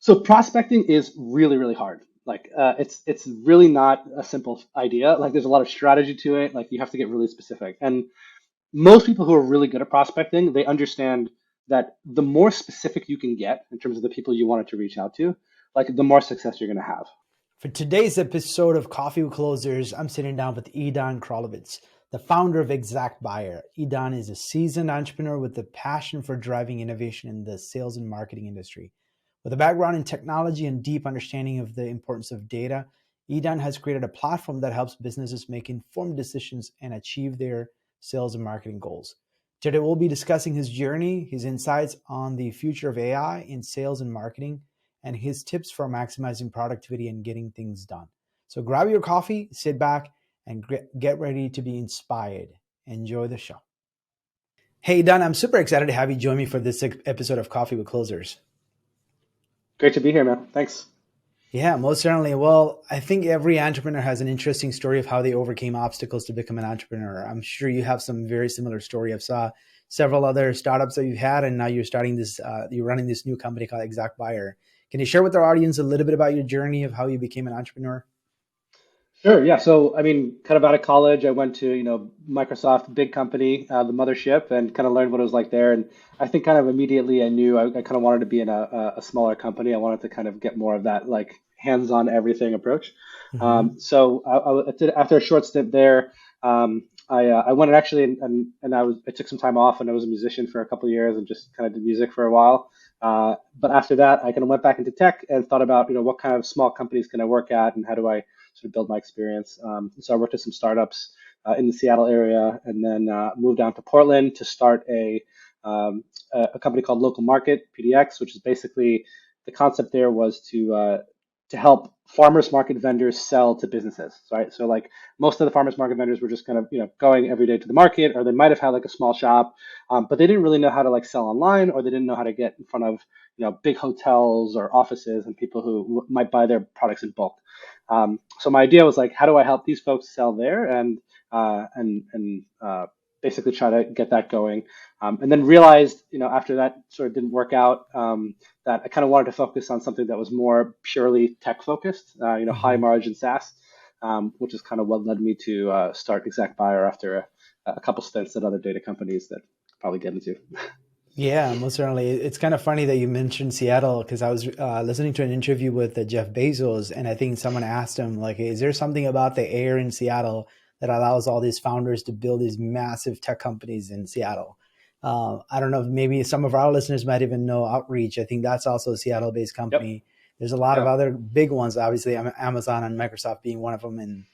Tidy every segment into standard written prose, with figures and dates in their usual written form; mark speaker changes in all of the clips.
Speaker 1: So prospecting is really, really hard. Like it's really not a simple idea. Like there's a lot of strategy to it. Like you have to get really specific. And most people who are really good at prospecting, they understand that the more specific you can get in terms of the people you wanted to reach out to, like the more success you're going to have.
Speaker 2: For today's episode of Coffee with Closers, I'm sitting down with Edan Krolewicz, the founder of ExactBuyer. Edan is a seasoned entrepreneur with a passion for driving innovation in the sales and marketing industry. With a background in technology and deep understanding of the importance of data, Edan has created a platform that helps businesses make informed decisions and achieve their sales and marketing goals. Today, we'll be discussing his journey, his insights on the future of AI in sales and marketing, and his tips for maximizing productivity and getting things done. So grab your coffee, sit back, and get ready to be inspired. Enjoy the show. Hey, Don, I'm super excited to have you join me for this episode of Coffee with Closers.
Speaker 1: Great to be here, man. Thanks.
Speaker 2: Yeah, most certainly. Well, I think every entrepreneur has an interesting story of how they overcame obstacles to become an entrepreneur. I'm sure you have some very similar story. I've saw several other startups that you've had, and now you're starting this, you're running this new company called ExactBuyer. Can you share with our audience a little bit about your journey of how you became an entrepreneur?
Speaker 1: Sure. Yeah. So, I mean, kind of out of college, I went to, Microsoft, big company, the mothership, and kind of learned what it was like there. And I think kind of immediately I knew I kind of wanted to be in a smaller company. I wanted to kind of get more of that like hands-on everything approach.
Speaker 2: Mm-hmm.
Speaker 1: I did, after a short stint there, I went and actually and I took some time off and I was a musician for a couple of years and just kind of did music for a while. But after that, I kind of went back into tech and thought about, what kind of small companies can I work at and how do I sort of build my experience. So I worked at some startups in the Seattle area, and then moved down to Portland to start a company called Local Market (PDX), which is basically the concept there was to help farmers market vendors sell to businesses, right? So like most of the farmers market vendors were just kind of going every day to the market, or they might have had like a small shop, but they didn't really know how to like sell online, or they didn't know how to get in front of big hotels or offices and people who might buy their products in bulk. So my idea was like, how do I help these folks sell there and basically try to get that going. And then realized, after that sort of didn't work out, that I kind of wanted to focus on something that was more purely tech focused, high
Speaker 2: Mm-hmm.
Speaker 1: margin SaaS, which is kind of what led me to start ExactBuyer after a couple stints at other data companies that I'll probably get into.
Speaker 2: Yeah, most certainly. It's kind of funny that you mentioned Seattle because I was listening to an interview with Jeff Bezos, and I think someone asked him, like, is there something about the air in Seattle that allows all these founders to build these massive tech companies in Seattle? I don't know, maybe some of our listeners might even know Outreach. I think that's also a Seattle-based
Speaker 1: Yep.
Speaker 2: company. There's a lot of
Speaker 1: Yeah.
Speaker 2: other big ones, obviously, Amazon and Microsoft being one of them, and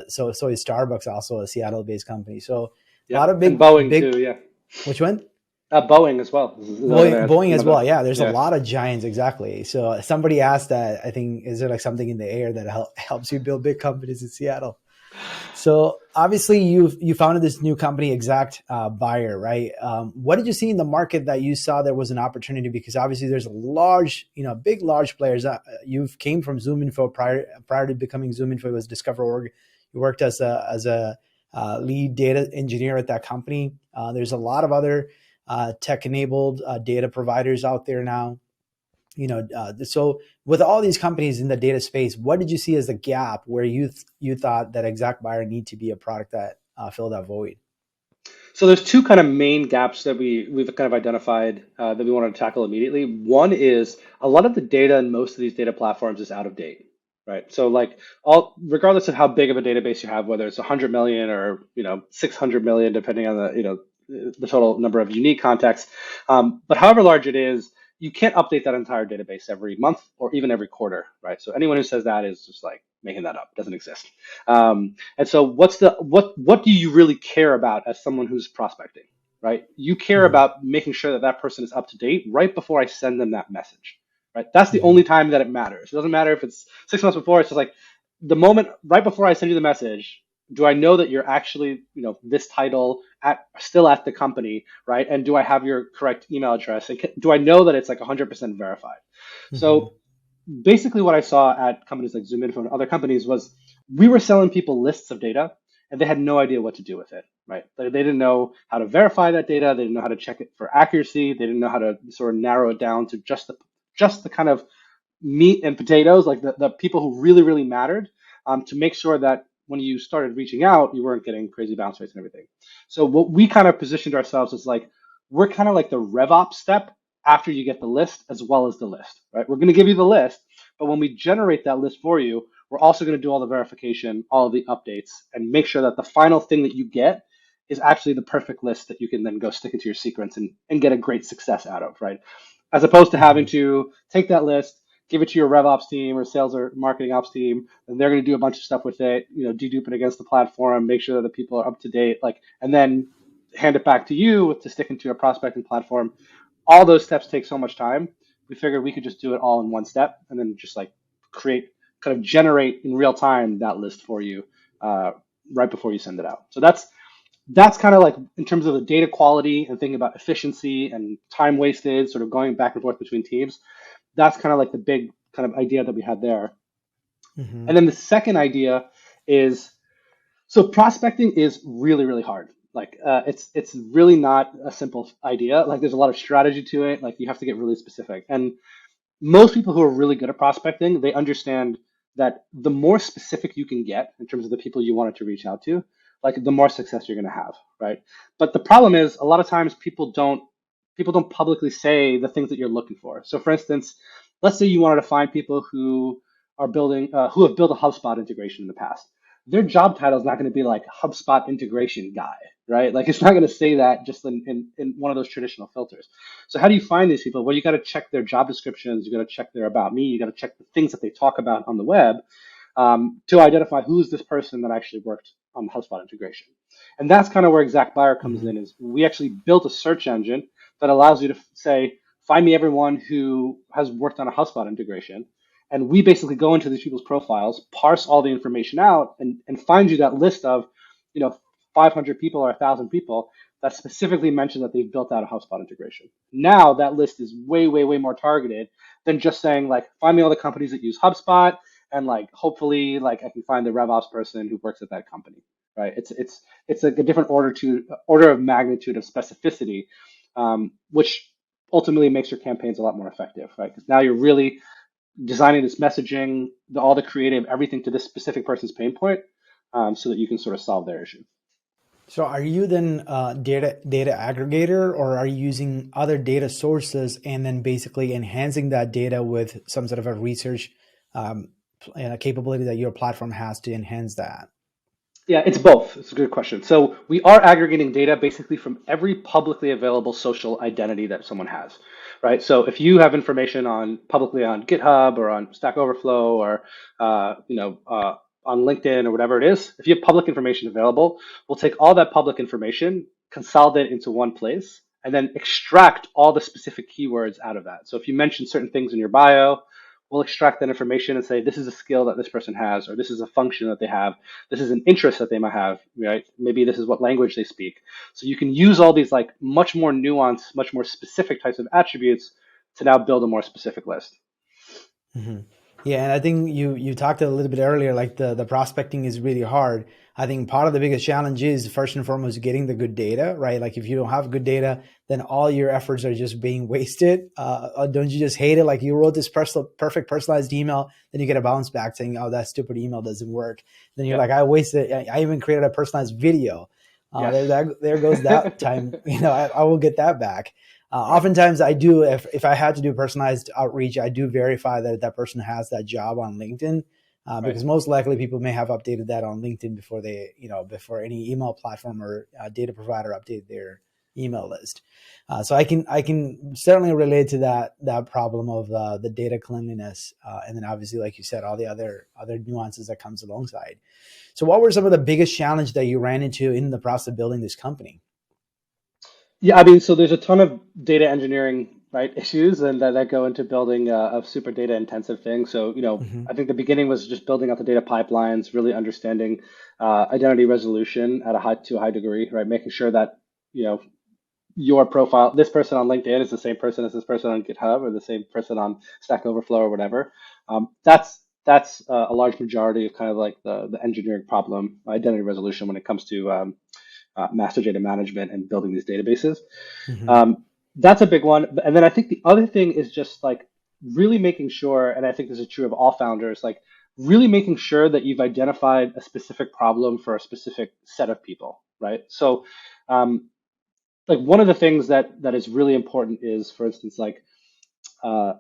Speaker 2: so is Starbucks, also a Seattle-based company. So a lot
Speaker 1: Yep.
Speaker 2: of
Speaker 1: And
Speaker 2: big,
Speaker 1: Boeing
Speaker 2: big.
Speaker 1: too. Yeah.
Speaker 2: Which one?
Speaker 1: Boeing as well. This is
Speaker 2: Boeing as
Speaker 1: another.
Speaker 2: well. Yeah, there's a
Speaker 1: Yeah.
Speaker 2: lot of giants. Exactly. So somebody asked that, I think, is there like something in the air that helps you build big companies in Seattle? So obviously you founded this new company, Buyer, right? What did you see in the market that you saw there was an opportunity? Because obviously there's a large, large players. You came from ZoomInfo prior to becoming ZoomInfo. It was DiscoverOrg. You worked as a lead data engineer at that company. There's a lot of other tech-enabled data providers out there now. So with all these companies in the data space, what did you see as the gap where you thought that ExactBuyer need to be a product that filled that void?
Speaker 1: So there's two kind of main gaps that we've kind of identified that we wanted to tackle immediately. One is a lot of the data in most of these data platforms is out of date, right? So like all regardless of how big of a database you have, whether it's 100 million or 600 million, depending on the total number of unique contacts, but however large it is, you can't update that entire database every month or even every quarter, right? So anyone who says that is just like making that up. It doesn't exist. And so what do you really care about as someone who's prospecting, right? You care
Speaker 2: Mm-hmm.
Speaker 1: about making sure that that person is up to date right before I send them that message, right? That's the
Speaker 2: Mm-hmm.
Speaker 1: only time that it matters. It doesn't matter if it's 6 months before. It's just like the moment right before I send you the message. Do I know that you're actually, this title still at the company, right? And do I have your correct email address? And do I know that it's like 100% verified?
Speaker 2: Mm-hmm.
Speaker 1: So basically what I saw at companies like ZoomInfo and other companies was we were selling people lists of data and they had no idea what to do with it, right? They didn't know how to verify that data. They didn't know how to check it for accuracy. They didn't know how to sort of narrow it down to just the kind of meat and potatoes, like the people who really, really mattered, to make sure that when you started reaching out, you weren't getting crazy bounce rates and everything. So what we kind of positioned ourselves as like, we're kind of like the RevOps step after you get the list as well as the list, right? We're going to give you the list, but when we generate that list for you, we're also going to do all the verification, all of the updates, and make sure that the final thing that you get is actually the perfect list that you can then go stick into your sequence and get a great success out of, right? As opposed to having
Speaker 2: Mhm.
Speaker 1: to take that list, give it to your RevOps team or sales or marketing ops team, and they're going to do a bunch of stuff with it, dedupe it against the platform, make sure that the people are up to date, like, and then hand it back to you to stick into a prospecting platform. All those steps take so much time. We figured we could just do it all in one step and then just like create, kind of generate in real time that list for you uh, right before you send it out. So that's kind of like in terms of the data quality and thinking about efficiency and time wasted, sort of going back and forth between teams. That's kind of like the big kind of idea that we had there.
Speaker 2: Mhm.
Speaker 1: And then the second idea is, so prospecting is really, really hard. Like it's really not a simple idea. Like there's a lot of strategy to it. Like you have to get really specific. And most people who are really good at prospecting, they understand that the more specific you can get in terms of the people you wanted to reach out to, like the more success you're going to have, right? But the problem is a lot of times people don't publicly say the things that you're looking for. So for instance, let's say you wanted to find people who have built a HubSpot integration in the past. Their job title is not going to be like HubSpot integration guy, right? Like it's not going to say that just in one of those traditional filters. So how do you find these people? Well, you got to check their job descriptions. You got to check their about me. You got to check the things that they talk about on the web to identify who's this person that actually worked on the HubSpot integration. And that's kind of where ExactBuyer comes
Speaker 2: Mhm.
Speaker 1: in. Is we actually built a search engine that allows you to say, find me everyone who has worked on a HubSpot integration. And we basically go into these people's profiles, parse all the information out, and find you that list of, you know, 500 people or 1,000 people that specifically mention that they've built out a HubSpot integration. Now that list is way, way, way more targeted than just saying like, find me all the companies that use HubSpot, and like hopefully like I can find the RevOps person who works at that company. Right? It's like a different order of magnitude of specificity, which ultimately makes your campaigns a lot more effective, right? Because now you're really designing this messaging, all the creative, everything to this specific person's pain point, so that you can sort of solve their issue.
Speaker 2: So are you then data aggregator, or are you using other data sources and then basically enhancing that data with some sort of a research um, capability that your platform has to enhance that?
Speaker 1: Yeah, it's both. It's a good question. So we are aggregating data basically from every publicly available social identity that someone has, right? So if you have information on publicly on GitHub or on Stack Overflow or on LinkedIn or whatever it is, if you have public information available, we'll take all that public information, consolidate it into one place, and then extract all the specific keywords out of that. So if you mention certain things in your bio, we'll extract that information and say this is a skill that this person has, or this is a function that they have, this is an interest that they might have, right? Maybe this is what language they speak. So you can use all these like much more nuanced, much more specific types of attributes to now build a more specific list.
Speaker 2: hmm Yeah, and I think you talked a little bit earlier, like the prospecting is really hard. I think part of the biggest challenge is first and foremost getting the good data, right? Like if you don't have good data, then all your efforts are just being wasted. Don't you just hate it? Like you wrote this perfect personalized email, then you get a bounce back saying, "Oh, that stupid email doesn't work." Then you're
Speaker 1: Yep.
Speaker 2: like, "I wasted. I even created a personalized video.
Speaker 1: Yes.
Speaker 2: There goes that time. I will get that back."
Speaker 1: Right.
Speaker 2: Oftentimes I do, if I had to do personalized outreach, I do verify that that person has that job on LinkedIn,
Speaker 1: Right.
Speaker 2: because most likely people may have updated that on LinkedIn before before any email platform or data provider updated their email list. So I can certainly relate to that problem of the data cleanliness, and then obviously, like you said, all the other nuances that comes alongside. So what were some of the biggest challenge that you ran into in the process of building this company?
Speaker 1: Yeah, I mean, so there's a ton of data engineering, right, issues and that go into building a super data intensive thing. So,
Speaker 2: Mm-hmm.
Speaker 1: I think the beginning was just building out the data pipelines, really understanding identity resolution to a high degree, right? Making sure that, you know, your profile, this person on LinkedIn is the same person as this person on GitHub or the same person on Stack Overflow or whatever. That's a large majority of kind of like the engineering problem, identity resolution when it comes to master data management and building these databases.
Speaker 2: Mm-hmm.
Speaker 1: Um, that's a big one. And then I think the other thing is just like really making sure, and I think this is true of all founders, like really making sure that you've identified a specific problem for a specific set of people, right? So, um, like one of the things that is really important is, for instance, like uh,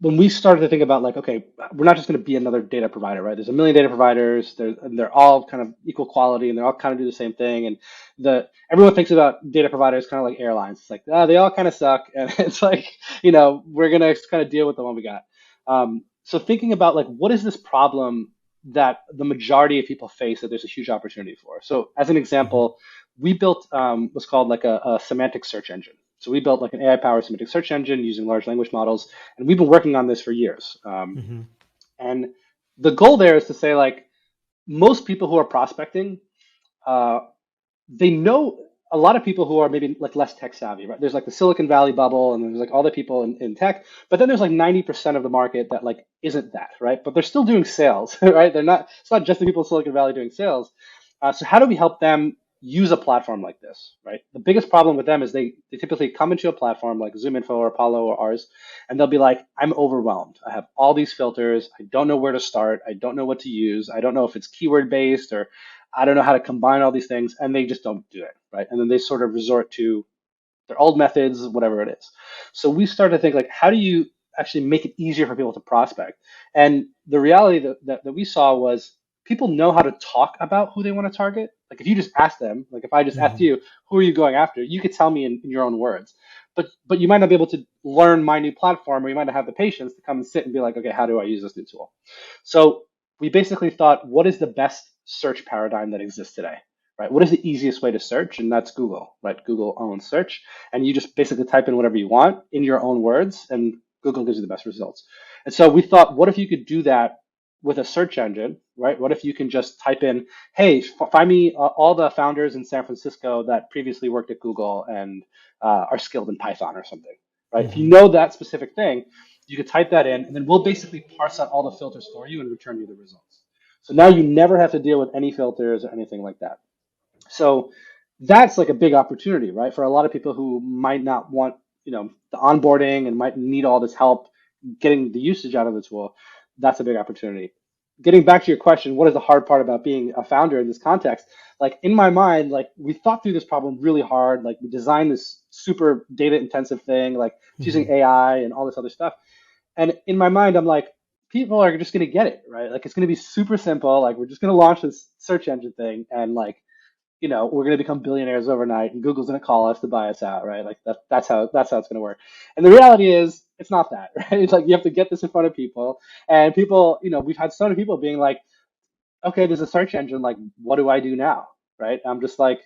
Speaker 1: when we started to think about like, okay, we're not just going to be another data provider, right? There's a million data providers. They're all kind of equal quality and they're all kind of do the same thing. And the everyone thinks about data providers kind of like airlines. It's like, they all kind of suck. And it's like, we're going to kind of deal with the one we got. So thinking about like, what is this problem that the majority of people face that there's a huge opportunity for? So as an
Speaker 2: Mm-hmm.
Speaker 1: example, we built what's called like a semantic search engine. So we built like an AI-powered semantic search engine using large language models, and we've been working on this for years.
Speaker 2: Mm-hmm.
Speaker 1: And the goal there is to say like most people who are prospecting, uh, they know a lot of people who are maybe like less tech savvy, right? There's like the Silicon Valley bubble, and there's like all the people in tech, but then there's like 90% of the market that like isn't that, right? But they're still doing sales, right? They're not. It's not just the people in Silicon Valley doing sales. So how do we help them use a platform like this, right? The biggest problem with them is they typically come into a platform like ZoomInfo or Apollo or ours, and they'll be like, I'm overwhelmed. I have all these filters. I don't know where to start. I don't know what to use. I don't know if it's keyword based or I don't know how to combine all these things, and they just don't do it, right? And then they sort of resort to their old methods, whatever it is. So we started to think like, how do you actually make it easier for people to prospect? And the reality that we saw was people know how to talk about who they want to target. Like if you just ask them, like if I just asked
Speaker 2: Mm-hmm.
Speaker 1: you, who are you going after? You could tell me in your own words. But you might not be able to learn my new platform, or you might not have the patience to come and sit and be like, okay, how do I use this new tool? So we basically thought, what is the best search paradigm that exists today? Right? What is the easiest way to search? And that's Google, right? Google owns search. And you just basically type in whatever you want in your own words, and Google gives you the best results. And so we thought, what if you could do that with a search engine, right? What if you can just type in, hey, find me all the founders in San Francisco that previously worked at Google and are skilled in Python or something, right? If you
Speaker 2: Mm-hmm.
Speaker 1: know that specific thing, you could type that in, and then we'll basically parse out all the filters for you and return you the results. So now you never have to deal with any filters or anything like that. So that's like a big opportunity, right? For a lot of people who might not want, the onboarding and might need all this help getting the usage out of the tool. That's a big opportunity. Getting back to your question, what is the hard part about being a founder in this context? Like in my mind, like we thought through this problem really hard. Like we designed this super data intensive thing, like it's
Speaker 2: Mm-hmm.
Speaker 1: using AI and all this other stuff. And in my mind, I'm like, people are just going to get it, right? Like it's going to be super simple. Like we're just going to launch this search engine thing, and like we're going to become billionaires overnight, and Google's going to call us to buy us out, right? Like that's how it's going to work. And the reality is, it's not that, right? It's like you have to get this in front of people, and people, we've had so many people being like, okay, there's a search engine, like, what do I do now, right? I'm just like,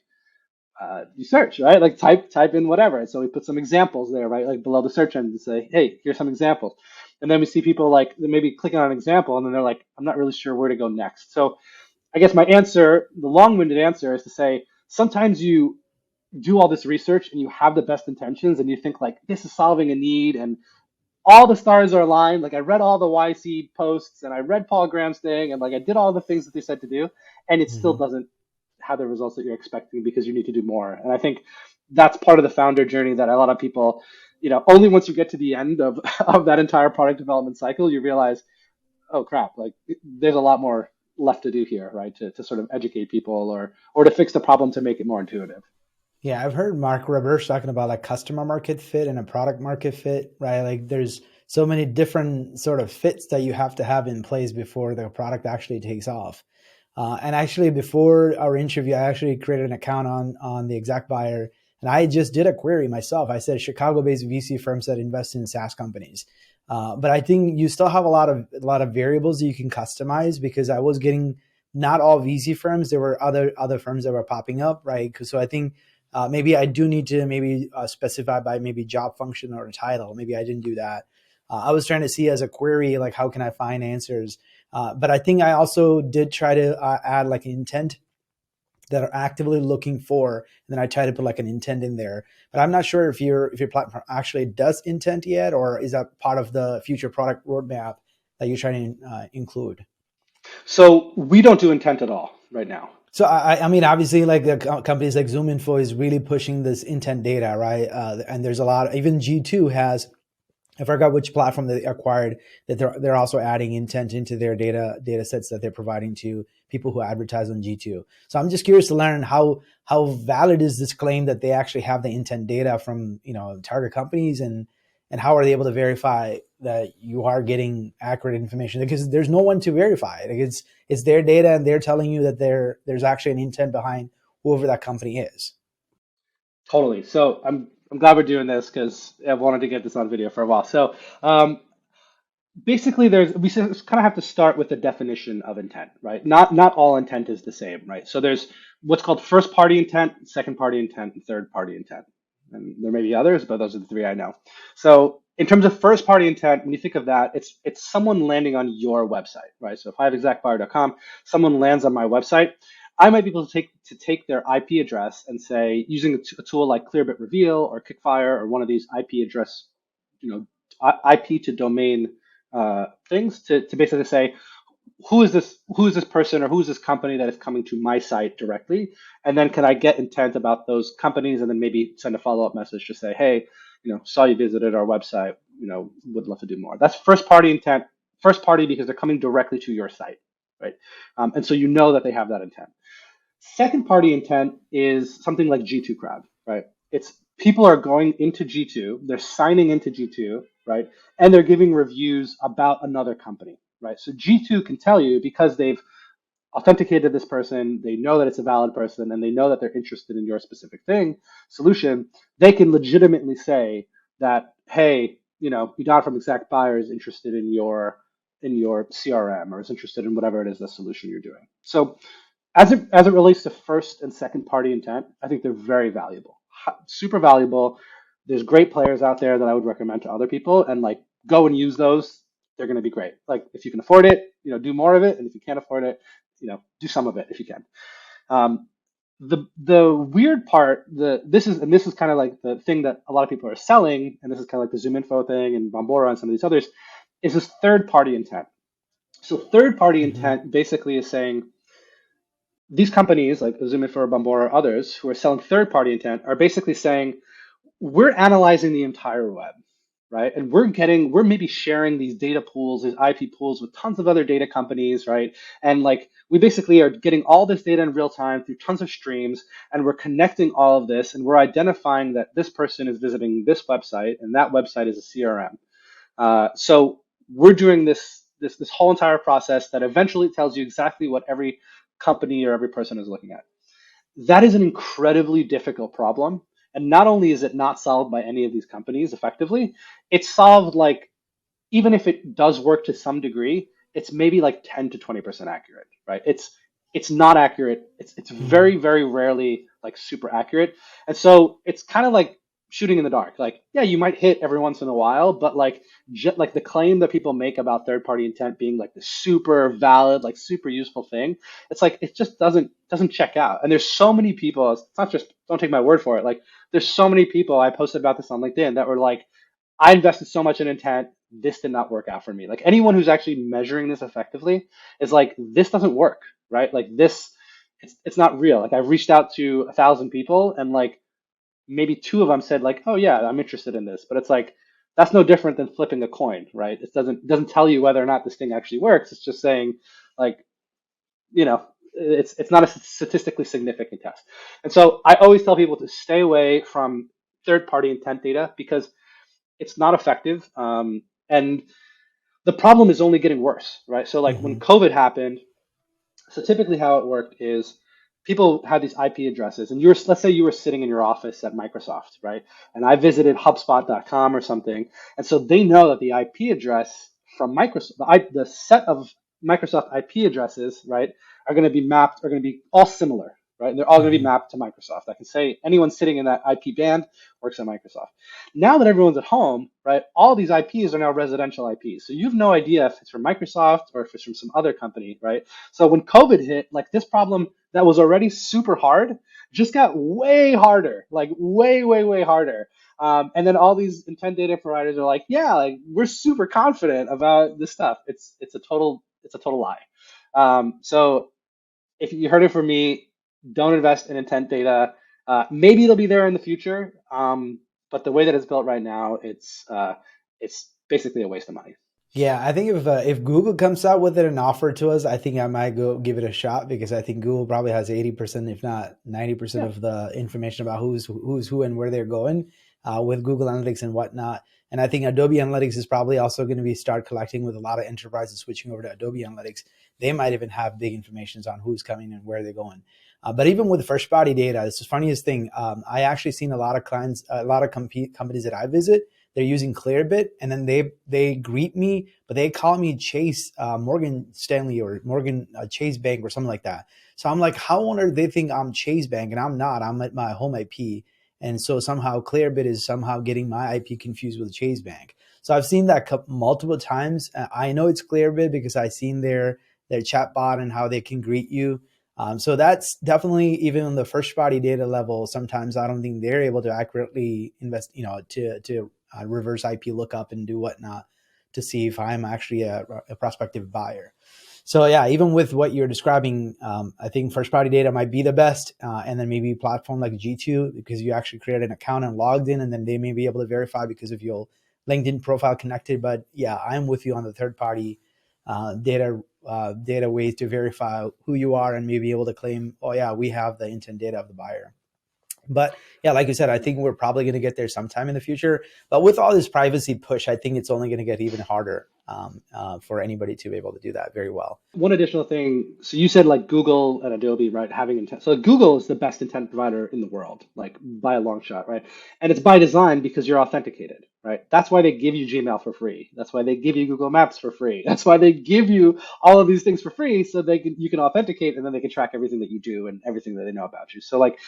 Speaker 1: you search, right? Like type in whatever. And so we put some examples there, right? Like below the search engine to say, hey, here's some examples. And then we see people like maybe clicking on an example, and then they're like, I'm not really sure where to go next. So I guess my answer, the long-winded answer, is to say sometimes you do all this research and you have the best intentions and you think like this is solving a need and all the stars are aligned. Like I read all the YC posts and I read Paul Graham's thing and like I did all the things that they said to do, and it still
Speaker 2: Mm-hmm.
Speaker 1: doesn't have the results that you're expecting because you need to do more. And I think that's part of the founder journey that a lot of people, only once you get to the end of of that entire product development cycle, you realize, oh crap, like there's a lot more left to do here, right? To sort of educate people or to fix the problem to make it more intuitive.
Speaker 2: Yeah, I've heard Mark Roberge talking about like customer market fit and a product market fit, right? Like there's so many different sort of fits that you have to have in place before the product actually takes off. And actually, before our interview, I actually created an account on the ExactBuyer, and I just did a query myself. I said Chicago-based VC firms that invest in SaaS companies. But I think you still have a lot of variables that you can customize because I was getting not all VC firms. There were other firms that were popping up, right? So I think maybe I do need to maybe specify by maybe job function or title. Maybe I didn't do that. I was trying to see as a query, like how can I find answers? But I think I also did try to add like intent that are actively looking for, and then I try to put like an intent in there. But I'm not sure if your platform actually does intent yet, or is that part of the future product roadmap that you're trying to include?
Speaker 1: So we don't do intent at all right now.
Speaker 2: So I mean, obviously, like the companies like ZoomInfo is really pushing this intent data, right? And there's a lot. Even G2 has I forgot which platform that they acquired, that they're also adding intent into their data sets that they're providing to people who advertise on G2. So I'm just curious to learn how valid is this claim that they actually have the intent data from target companies, and how are they able to verify that you are getting accurate information, because there's no one to verify it. Like it's their data, and they're telling you that there's actually an intent behind whoever that company is.
Speaker 1: Totally. So I'm glad we're doing this because I've wanted to get this on video for a while. So basically, we kind of have to start with the definition of intent, right? Not all intent is the same, right? So there's what's called first party intent, second party intent, and third party intent. And there may be others, but those are the three I know. So in terms of first party intent, when you think of that, it's someone landing on your website, right? So if I have exactbuyer.com, someone lands on my website, I might be able to take their IP address and say, using a tool like Clearbit Reveal or Kickfire or one of these IP address, IP to domain things, to basically say, who is this person or who is this company that is coming to my site directly, and then can I get intent about those companies, and then maybe send a follow-up message to say, hey, saw you visited our website, would love to do more. That's first party intent. First party because they're coming directly to your site, right? And so that they have that intent. Second party intent is something like G2 Crowd, right? It's people are going into G2, they're signing into G2, right? And they're giving reviews about another company, right? So G2 can tell you, because they've authenticated this person, they know that it's a valid person, and they know that they're interested in your specific solution, they can legitimately say that, hey, Edan from ExactBuyer is interested in your CRM, or is interested in whatever it is, the solution you're doing. So as it relates to first and second party intent, I think they're very valuable, super valuable. There's great players out there that I would recommend to other people, and like, go and use those. They're going to be great. Like, if you can afford it, do more of it, and if you can't afford it, do some of it if you can. Um, the weird part, this is kind of like the thing that a lot of people are selling, and this is kind of like the Zoom Info thing and Bombora and some of these others, is this third party intent. So third party
Speaker 2: Mm-hmm.
Speaker 1: intent basically is saying, these companies like Zoomify or Bombora or others who are selling third-party intent are basically saying, we're analyzing the entire web, right? And we're maybe sharing these data pools, these IP pools with tons of other data companies, right? And like, we basically are getting all this data in real time through tons of streams, and we're connecting all of this, and we're identifying that this person is visiting this website, and that website is a CRM. So we're doing this whole entire process that eventually tells you exactly what every company or every person is looking at. That is an incredibly difficult problem. And not only is it not solved by any of these companies effectively, it's solved, like, even if it does work to some degree, it's maybe like 10 to 20% accurate, right? It's not accurate. It's
Speaker 2: Mm-hmm.
Speaker 1: very, very rarely like super accurate. And so it's kind of like shooting in the dark. Like, yeah, you might hit every once in a while, but like, like the claim that people make about third party intent being like the super valid, like super useful thing, it's like, it just doesn't check out. And there's so many people, it's not just, don't take my word for it. Like, there's so many people, I posted about this on LinkedIn, that were like, I invested so much in intent, this did not work out for me. Like, anyone who's actually measuring this effectively is like, this doesn't work, right? Like, it's not real. Like, I've reached out to 1,000 people, and like, maybe two of them said like, oh yeah, I'm interested in this. But it's like, that's no different than flipping a coin, right? It doesn't tell you whether or not this thing actually works. It's just saying, like, it's not a statistically significant test. And so I always tell people to stay away from third party intent data, because it's not effective. And the problem is only getting worse, right? So like, when
Speaker 2: Mm-hmm.
Speaker 1: COVID happened, so typically how it worked is, people had these IP addresses, and let's say you were sitting in your office at Microsoft, right? And I visited HubSpot.com or something, and so they know that the IP address from Microsoft, the set of Microsoft IP addresses, right, are going to be all similar, right? And they're all going to be
Speaker 2: Mm-hmm.
Speaker 1: mapped to Microsoft. I can say anyone sitting in that IP band works at Microsoft. Now that everyone's at home, right, all these IPs are now residential IPs. So you have no idea if it's from Microsoft or if it's from some other company, right? So when COVID hit, like, this problem that was already super hard just got way harder, like way, way, way harder. And then all these intent data providers are like, yeah, like, we're super confident about this stuff. It's a total lie. So if you heard it from me, don't invest in intent data. Maybe it'll be there in the future, but the way that it's built right now, it's basically a waste of money.
Speaker 2: Yeah, I think if Google comes out with it and offer it to us, I think I might go give it a shot because I think Google probably has 80%, if not 90%
Speaker 1: Yeah.
Speaker 2: of the information about who's who and where they're going with Google Analytics and whatnot. And I think Adobe Analytics is probably also going to be start collecting with a lot of enterprises switching over to Adobe Analytics. They might even have big information on who's coming and where they're going. But even with first party data, it's the funniest thing. I actually seen a lot of clients, a lot of companies that I visit, they're using Clearbit, and then they greet me, but they call me Chase Morgan Stanley or Morgan Chase Bank or something like that. So I'm like, how on earth they think I'm Chase Bank and I'm not? I'm at my home IP, and so somehow Clearbit is somehow getting my IP confused with Chase Bank. So I've seen that multiple times. I know it's Clearbit because I've seen their chat bot and how they can greet you. So that's definitely even on the first party data level. Sometimes I don't think they're able to accurately invest, to reverse IP lookup and do whatnot to see if I'm actually a prospective buyer. So yeah, even with what you're describing, I think first party data might be the best, and then maybe a platform like G2 because you actually create an account and logged in, and then they may be able to verify because of your LinkedIn profile connected. But yeah, I'm with you on the third party data ways to verify who you are and maybe able to claim, oh yeah, we have the intent data of the buyer. But yeah, like you said, I think we're probably going to get there sometime in the future. But with all this privacy push, I think it's only going to get even harder for anybody to be able to do that very well.
Speaker 1: One additional thing. So you said like Google and Adobe, right? Having intent. So Google is the best intent provider in the world, like by a long shot, right? And it's by design because you're authenticated, right? That's why they give you Gmail for free. That's why they give you Google Maps for free. That's why they give you all of these things for free, so you can authenticate and then they can track everything that you do and everything that they know about you. So like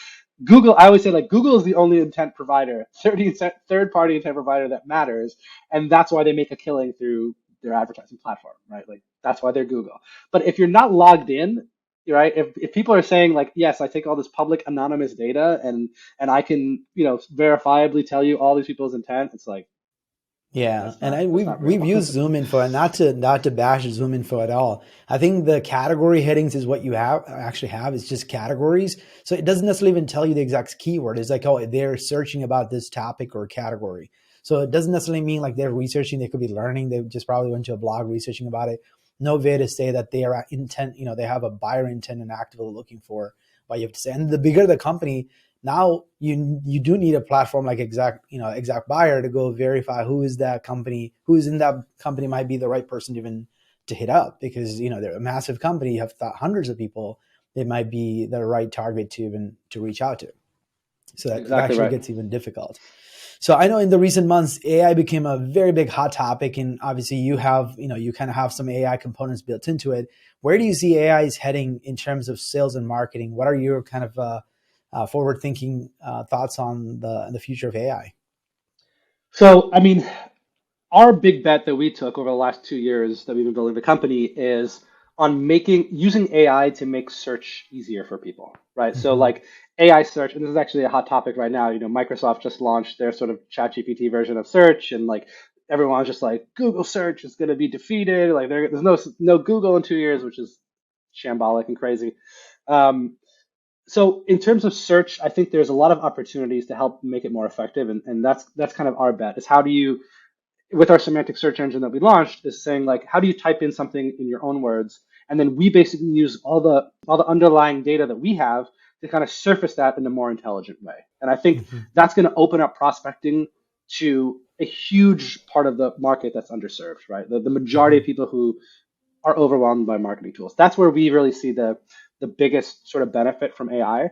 Speaker 1: Google, I always say like Google is the only intent provider, third party intent provider that matters, and that's why they make a killing through their advertising platform, right? Like that's why they're Google. But if you're not logged in, right? If people are saying like, yes, I take all this public anonymous data and I can, verifiably tell you all these people's intent, it's like
Speaker 2: Yeah, and
Speaker 1: that's
Speaker 2: we've
Speaker 1: not real.
Speaker 2: we've used Zoom Info, and not to bash Zoom Info at all. I think the category headings is what you actually have. It's just categories, so it doesn't necessarily even tell you the exact keyword. It's like, oh, they're searching about this topic or category. So it doesn't necessarily mean like they're researching. They could be learning. They just probably went to a blog researching about it. No way to say that they are intent. They have a buyer intent and actively looking for what you have to say. And the bigger the company, now you do need a platform like ExactBuyer to go verify who is that company, who's in that company might be the right person to even to hit up because they're a massive company. You have hundreds of people. They might be the right target to even to reach out to. So that it
Speaker 1: Exactly
Speaker 2: actually
Speaker 1: right.
Speaker 2: gets even difficult. So I know in the recent months, AI became a very big hot topic, and obviously you kind of have some AI components built into it. Where do you see AI is heading in terms of sales and marketing? What are your kind of forward-thinking thoughts on the future of AI?
Speaker 1: So I mean, our big bet that we took over the last 2 years that we've been building the company is on making using AI to make search easier for people, right? So
Speaker 2: Mm-hmm.
Speaker 1: like AI search, and this is actually a hot topic right now. Microsoft just launched their sort of ChatGPT version of search, and like everyone's just like Google search is going to be defeated. Like there's no Google in 2 years, which is shambolic and crazy. Um, so in terms of search, I think there's a lot of opportunities to help make it more effective, and that's kind of our bet is how do you with our semantic search engine that we launched is saying like how do you type in something in your own words and then we basically use all the underlying data that we have to kind of surface that in a more intelligent way, and I think
Speaker 2: Mm-hmm.
Speaker 1: that's going to open up prospecting to a huge part of the market that's underserved, right? The majority
Speaker 2: Mm-hmm.
Speaker 1: of people who are overwhelmed by marketing tools. That's where we really see the biggest sort of benefit from AI.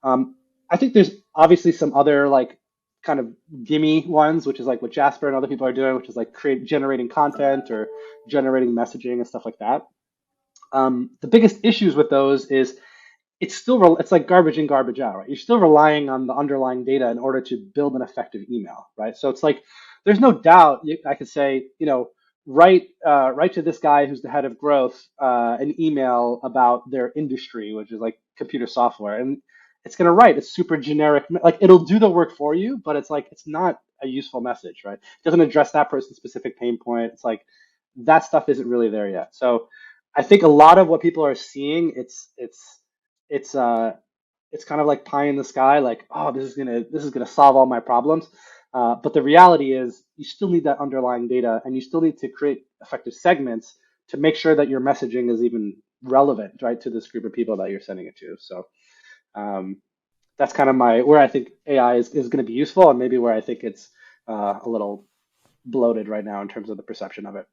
Speaker 1: Um, I think there's obviously some other like kind of gimme ones, which is like what Jasper and other people are doing, which is like generating content or generating messaging and stuff like that. The biggest issues with those is it's like garbage in, garbage out, right? You're still relying on the underlying data in order to build an effective email, right? So it's like there's no doubt I could say, write to this guy who's the head of growth an email about their industry, which is like computer software, and it's gonna write. It's super generic, like it'll do the work for you, but it's like it's not a useful message, right? It doesn't address that person's specific pain point. It's like that stuff isn't really there yet. So I think a lot of what people are seeing, it's it's kind of like pie in the sky, like, oh, this is gonna solve all my problems. But the reality is you still need that underlying data, and you still need to create effective segments to make sure that your messaging is even relevant, right, to this group of people that you're sending it to. So um, that's kind of my where I think AI is going to be useful, and maybe where I think it's a little bloated right now in terms of the perception of it.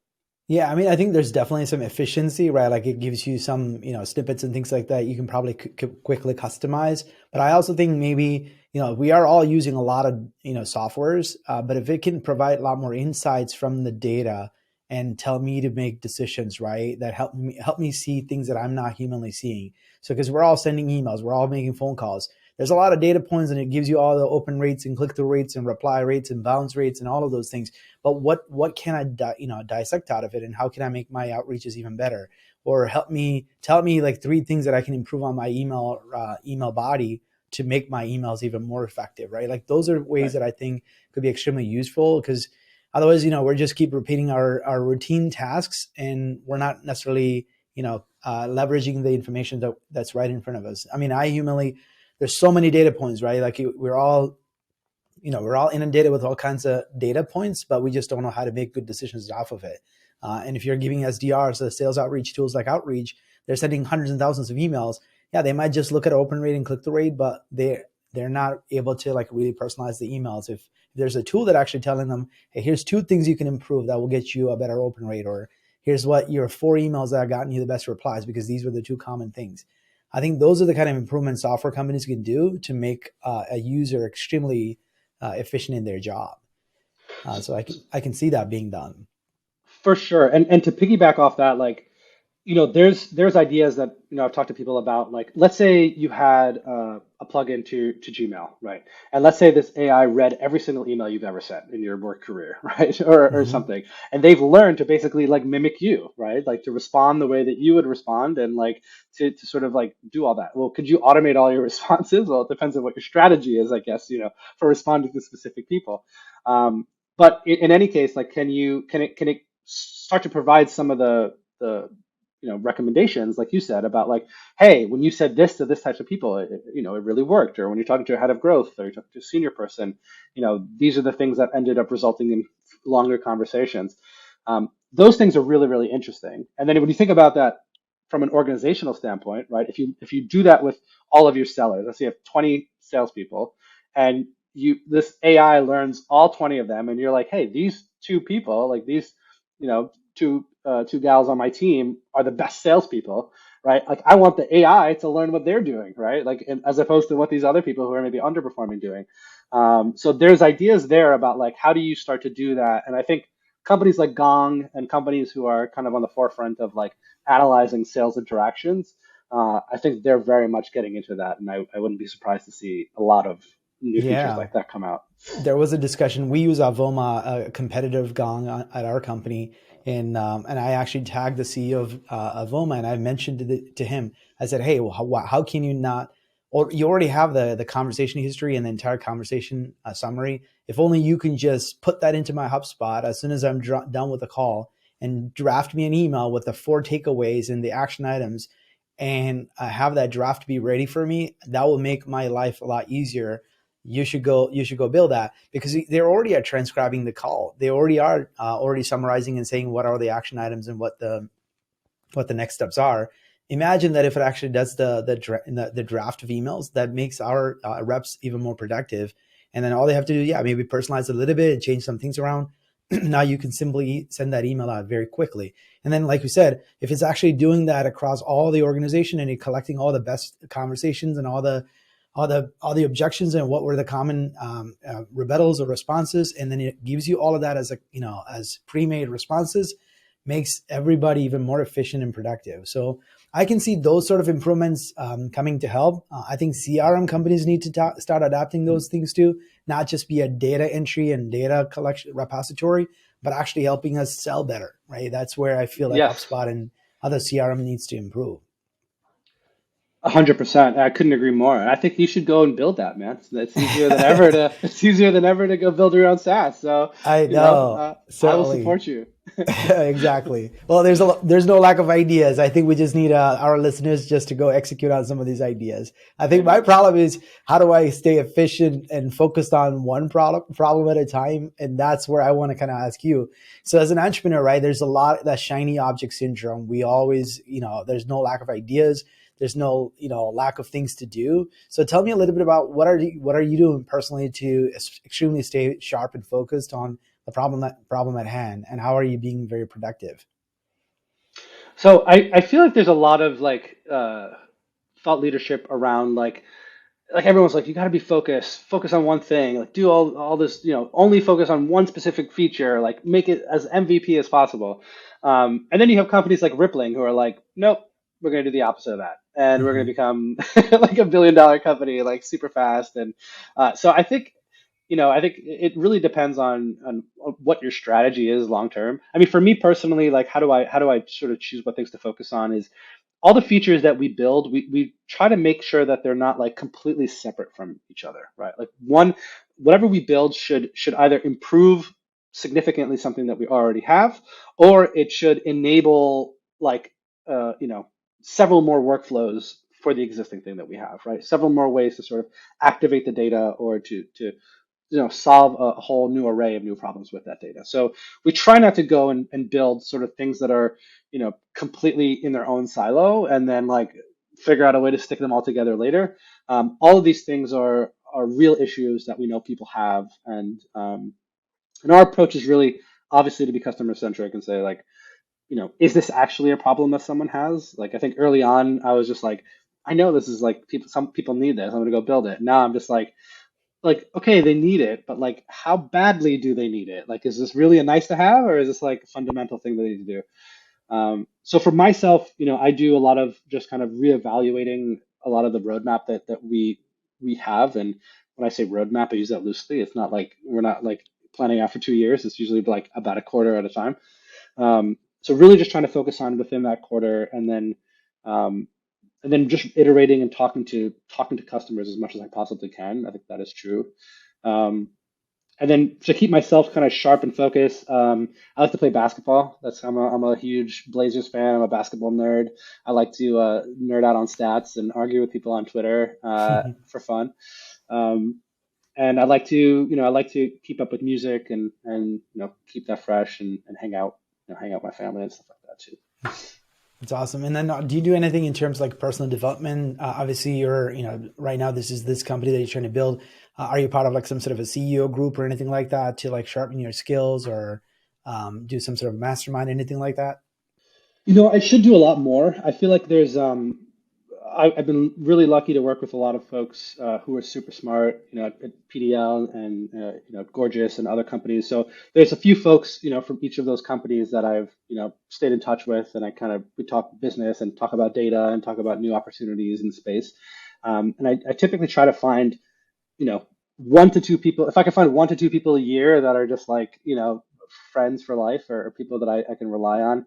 Speaker 2: Yeah, I mean, I think there's definitely some efficiency, right? Like it gives you some, snippets and things like that you can probably quickly customize. But I also think maybe, we are all using a lot of, softwares, but if it can provide a lot more insights from the data and tell me to make decisions, right? That help me see things that I'm not humanly seeing. So because we're all sending emails, we're all making phone calls. There's a lot of data points and it gives you all the open rates and click through rates and reply rates and bounce rates and all of those things, but what can I dissect out of it, and how can I make my outreaches even better, or tell me like three things that I can improve on my email body to make my emails even more effective, right? Like those are ways
Speaker 1: Right.
Speaker 2: that I think could be extremely useful, because otherwise, we're just keep repeating our routine tasks, and we're not necessarily leveraging the information that's right in front of us. I mean, I humanly, there's so many data points, right? Like we're all inundated with all kinds of data points, but we just don't know how to make good decisions off of it. And if you're giving SDRs, the sales outreach tools like Outreach, they're sending hundreds and thousands of emails. Yeah, they might just look at open rate and click through rate, but they're not able to like really personalize the emails. If there's a tool that actually telling them, hey, here's two things you can improve that will get you a better open rate, or here's what your four emails that have gotten you the best replies because these were the two common things. I think those are the kind of improvements software companies can do to make a user extremely efficient in their job. So I can see that being done.
Speaker 1: For sure. And to piggyback off that, like, there's ideas that, I've talked to people about, like, let's say you had a plugin to Gmail, right? And let's say this AI read every single email you've ever sent in your work career, right? Or
Speaker 2: Mm-hmm.
Speaker 1: something. And they've learned to basically like mimic you, right? Like to respond the way that you would respond, and like to sort of like do all that. Well, could you automate all your responses? Well, it depends on what your strategy is, I guess, for responding to specific people. But in any case, like, can it start to provide some of the recommendations, like you said, about like, hey, when you said this to this types of people, it really worked. Or when you're talking to a head of growth, or you're talking to a senior person, these are the things that ended up resulting in longer conversations. Those things are really, really interesting. And then when you think about that from an organizational standpoint, right? If you do that with all of your sellers, let's say you have 20 salespeople, and this AI learns all 20 of them, and you're like, hey, these two people, like these, two gals on my team are the best salespeople, right? Like I want the AI to learn what they're doing, right? Like as opposed to what these other people who are maybe underperforming doing. So there's ideas there about like how do you start to do that, and I think companies like Gong and companies who are kind of on the forefront of like analyzing sales interactions, I think they're very much getting into that, and I wouldn't be surprised to see a lot of new features
Speaker 2: Yeah,
Speaker 1: like that come out.
Speaker 2: there was a discussion. We use Avoma, a competitive Gong at our company, and I actually tagged the CEO of Avoma, and I mentioned to him. I said, "Hey, well, how can you not? Or you already have the conversation history and the entire conversation summary. If only you can just put that into my HubSpot as soon as I'm done with the call, and draft me an email with the four takeaways and the action items, and have that draft be ready for me. That will make my life a lot easier. You should go build that, because they're already are transcribing the call. They already are already summarizing and saying what are the action items and what the next steps are. Imagine that if it actually does the draft of emails, that makes our reps even more productive. And then all they have to do, yeah, maybe personalize a little bit and change some things around. Now you can simply send that email out very quickly. And then, like you said, if it's actually doing that across all the organization and you're collecting all the best conversations and all the objections and what were the common rebuttals or responses, and then it gives you all of that as pre-made responses, makes everybody even more efficient and productive. So I can see those sort of improvements coming to help. I think CRM companies need to start adapting those things too, not just be a data entry and data collection repository, but actually helping us sell better, right? That's where I feel like
Speaker 1: Yes.
Speaker 2: HubSpot and other CRM needs to improve.
Speaker 1: 100%. I couldn't agree more. I think you should go and build that, man. It's easier than ever to it's easier than ever to go build your own SaaS. So,
Speaker 2: I know,
Speaker 1: I will
Speaker 2: certainly.
Speaker 1: support you.
Speaker 2: Exactly. Well, there's no lack of ideas. I think we just need our listeners just to go execute on some of these ideas. I think my
Speaker 1: Amen.
Speaker 2: problem is how do I stay efficient and focused on one problem at a time, and that's where I want to kind of ask you. So, as an entrepreneur, right? There's a lot that shiny object syndrome. We always, there's no lack of ideas. There's no, lack of things to do. So, tell me a little bit about what are you doing personally to extremely stay sharp and focused on the problem at hand, and how are you being very productive?
Speaker 1: So I feel like there's a lot of like thought leadership around like everyone's like you got to be focus on one thing, like do all this, only focus on one specific feature, like make it as MVP as possible. And then you have companies like Rippling who are like, nope, we're going to do the opposite of that, and we're going to
Speaker 2: Hmm.
Speaker 1: become like $1 billion company like super fast. And so I think it really depends on what your strategy is long term. I mean, for me personally, like how do I sort of choose what things to focus on is all the features that we build, we try to make sure that they're not like completely separate from each other, right? Like whatever we build should either improve significantly something that we already have, or it should enable like several more workflows for the existing thing that we have, right? Several more ways to sort of activate the data or to solve a whole new array of new problems with that data. So we try not to go and build sort of things that are, completely in their own silo and then like figure out a way to stick them all together later. All of these things are real issues that we know people have, and our approach is really obviously to be customer centric and say like, is this actually a problem that someone has? Like I think early on I was just like, I know this is like some people need this. I'm gonna go build it. Now I'm just like okay, they need it, but like how badly do they need it? Like is this really a nice to have, or is this like a fundamental thing they need to do? So for myself, I do a lot of just kind of reevaluating a lot of the roadmap that we have. And when I say roadmap, I use that loosely. It's not like we're not like planning out for 2 years. It's usually like about a quarter at a time. So really just trying to focus on within that quarter, um, and then just iterating and talking to customers as much as I possibly can. I think that is true. Um, and then to keep myself kind of sharp and focused, I like to play basketball. I'm a huge Blazers fan. I'm a basketball nerd. I like to nerd out on stats and argue with people on Twitter for fun. Um, and I like to keep up with music and keep that fresh and hang out with my family and stuff like that too.
Speaker 2: That's awesome. And then do you do anything in terms of like personal development? Obviously, you're, right now this is this company that you're trying to build. Are you part of like some sort of a CEO group or anything like that to like sharpen your skills or do some sort of mastermind, anything like that?
Speaker 1: I should do a lot more. I feel like I've been really lucky to work with a lot of folks who are super smart, at PDL and Gorgeous and other companies. So there's a few folks, from each of those companies that I've, stayed in touch with, and we talk business and talk about data and talk about new opportunities in space. And I typically try to find, you know, 1 to 2 people. If I can find 1 to 2 people a year that are just like, friends for life, or people that I can rely on,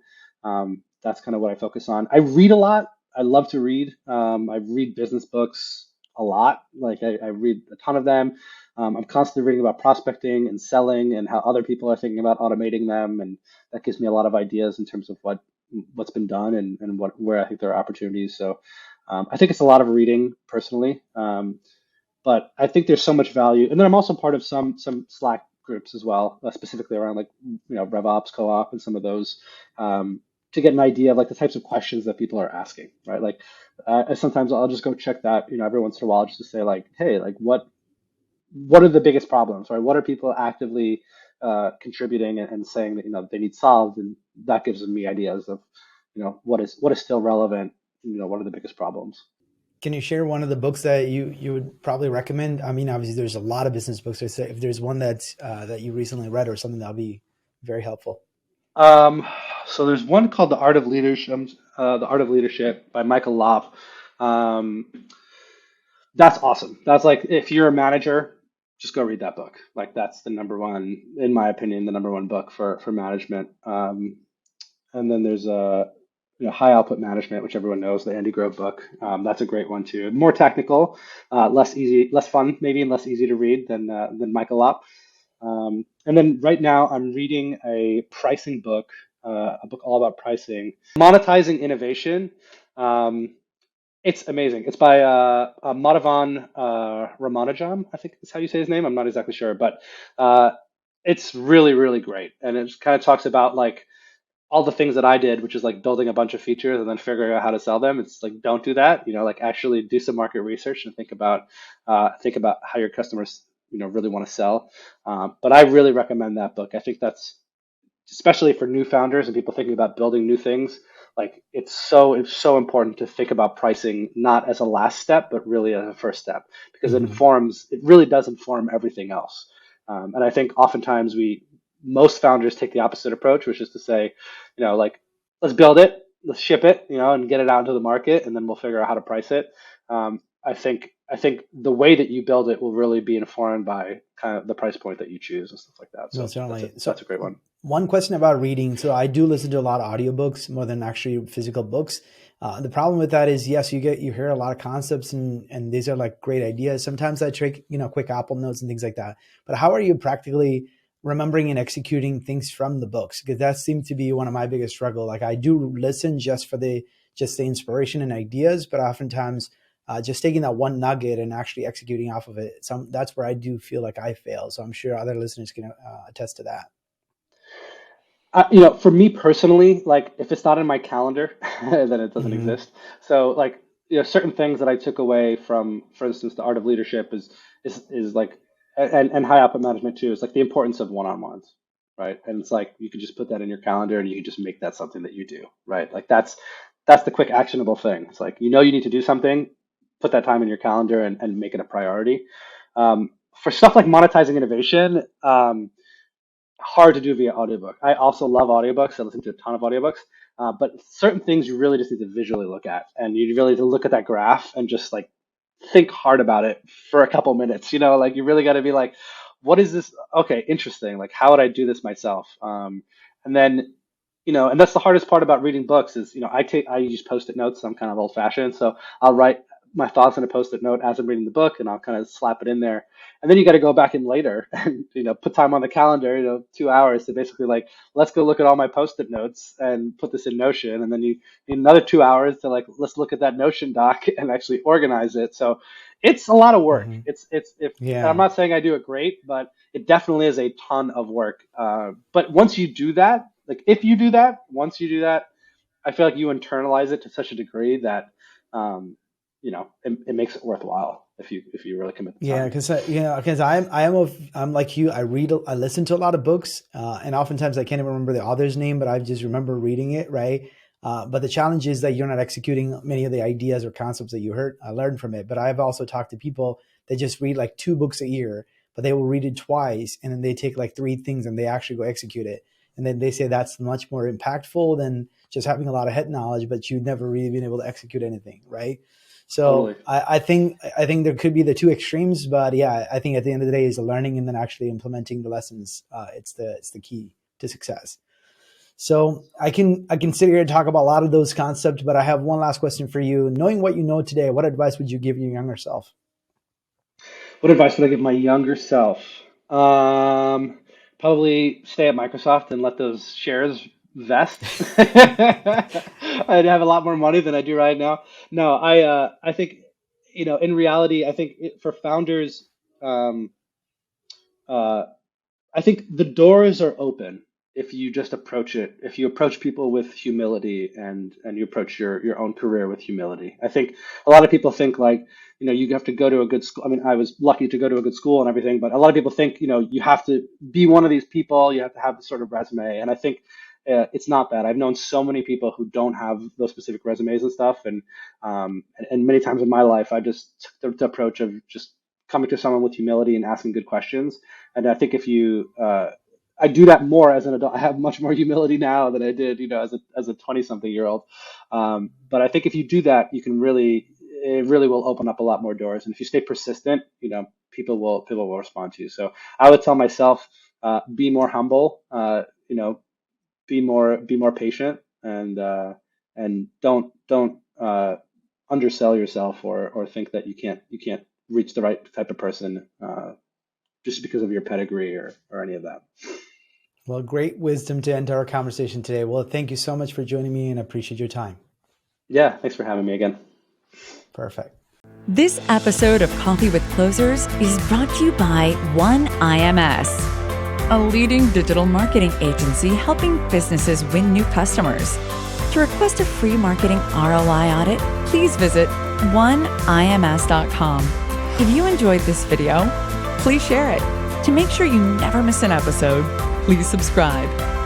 Speaker 1: that's kind of what I focus on. I read a lot. I love to read. I read business books a lot. Like I read a ton of them. I'm constantly reading about prospecting and selling and how other people are thinking about automating them, and that gives me a lot of ideas in terms of what's been done and where I think there are opportunities. So I think it's a lot of reading personally. But I think there's so much value. And then I'm also part of some Slack groups as well, specifically around like RevOps Co-op and some of those, to get an idea of like the types of questions that people are asking, right? Like sometimes I'll just go check that every once in a while just to say like, hey, like what are the biggest problems, right? What are people actively contributing and saying that they need solved, and that gives me ideas of what is still relevant, what are the biggest problems.
Speaker 2: Can you share one of the books that you would probably recommend? I mean, obviously there's a lot of business books. So if there's one that you recently read or something, that'll be very helpful.
Speaker 1: Um, so there's one called The Art of Leadership by Michael Lopp. Um, that's awesome. That's like if you're a manager, just go read that book. Like that's the number one, in my opinion, the number one book for management. And then there's High Output Management, which everyone knows, the Andy Grove book. That's a great one too. More technical, less easy, less fun, maybe, and less easy to read than Michael Lopp. And then right now, I'm reading a pricing book, a book all about pricing, monetizing innovation. Um, it's amazing. It's by Madhavan Ramanujam, I think is how you say his name. I'm not exactly sure, but uh, it's really, really great. And it just kind of talks about like all the things that I did, which is like building a bunch of features and then figuring out how to sell them. It's like don't do that. Like actually do some market research and think about how your customers really want to sell. But I really recommend that book. I think that's especially for new founders and people thinking about building new things. Like it's so important to think about pricing not as a last step, but really as a first step because
Speaker 2: Hmm.
Speaker 1: it really does inform everything else. And I think oftentimes most founders take the opposite approach, which is to say, like let's build it, let's ship it, and get it out into the market, and then we'll figure out how to price it. I think the way that you build it will really be informed by kind of the price point that you choose and stuff like that.
Speaker 2: No,
Speaker 1: So that's a
Speaker 2: certainly. So
Speaker 1: that's a great one.
Speaker 2: one question about reading. So I do listen to a lot of audiobooks more than actually physical books. The problem with that is, yes, you hear a lot of concepts and these are like great ideas. Sometimes I take, quick Apple notes and things like that. But how are you practically remembering and executing things from the books? Because that seems to be one of my biggest struggle. Like I do listen just the inspiration and ideas, but oftentimes just taking that one nugget and actually executing off of it. That's where I do feel like I fail. So I'm sure other listeners can attest to that.
Speaker 1: For me personally, like if it's not in my calendar, then it doesn't
Speaker 2: Hmm.
Speaker 1: exist. So like, certain things that I took away from, for instance, the art of leadership is like, and high output management too, is like the importance of one-on-ones, right? And it's like you can just put that in your calendar and you can just make that something that you do, right? Like that's the quick actionable thing. It's like you need to do something, put that time in your calendar and make it a priority. For stuff like monetizing innovation, hard to do via audiobook. I also love audiobooks. I listen to a ton of audiobooks. But certain things you really just need to visually look at, and you really need to look at that graph and just like think hard about it for a couple minutes. Like you really got to be like, what is this? Okay, interesting. Like, how would I do this myself? And then, and that's the hardest part about reading books is, I use post-it notes. So I'm kind of old-fashioned, so I'll write my thoughts in a post-it note as I'm reading the book, and I'll kind of slap it in there. And then you got to go back in later and put time on the calendar, 2 hours to basically like let's go look at all my post-it notes and put this in Notion, and then you need another 2 hours to like let's look at that Notion doc and actually organize it. So it's a lot of work.
Speaker 2: Hmm.
Speaker 1: It's if and I'm
Speaker 2: Yeah.
Speaker 1: not saying I do it great, but it definitely is a ton of work. But once you do that, like if you do that, once you do that, I feel like you internalize it to such a degree that it makes it worthwhile if you really commit the
Speaker 2: Yeah,
Speaker 1: time.
Speaker 2: because I'm like you. I listen to a lot of books, and oftentimes I can't even remember the author's name, but I just remember reading it, right? But the challenge is that you're not executing many of the ideas or concepts that I learned from it. But I've also talked to people that just read like two books a year, but they will read it twice, and then they take like three things and they actually go execute it, and then they say that's much more impactful than just having a lot of head knowledge, but you've never really been able to execute anything, right?
Speaker 1: Totally.
Speaker 2: So I think there could be the two extremes, but yeah, I think at the end of the day is the learning and then actually implementing the lessons. It's the key to success. So I can sit here and talk about a lot of those concepts, but I have one last question for you. Knowing what you know today, what advice would you give your younger self?
Speaker 1: What advice would I give my younger self? Um, Probably stay at Microsoft and let those shares vest. I'd have a lot more money than I do right now. No, I think, in reality, I think for founders, um, uh, I think the doors are open if you just approach it. If you approach people with humility and you approach your own career with humility. I think a lot of people think like, you have to go to a good school. I mean, I was lucky to go to a good school and everything, but a lot of people think, you have to be one of these people. You have to have this sort of resume. And I think it's not that. I've known so many people who don't have those specific resumes and stuff. And many times in my life, I just took the approach of just coming to someone with humility and asking good questions. And I think if you, I do that more as an adult. I have much more humility now than I did, as a 20-something-year-old. But I think if you do that, it really will open up a lot more doors. And if you stay persistent, people will respond to you. So I would tell myself, be more humble, be more patient, and don't undersell yourself or think that you can't reach the right type of person just because of your pedigree or any of that.
Speaker 2: Well, great wisdom to end our conversation today. Well, thank you so much for joining me and I appreciate your time.
Speaker 1: Yeah, thanks for having me again.
Speaker 2: Perfect.
Speaker 3: This episode of Coffee with Closers is brought to you by One IMS, a leading digital marketing agency helping businesses win new customers. To request a free marketing ROI audit, please visit oneims.com. If you enjoyed this video, please share it. To make sure you never miss an episode, please subscribe.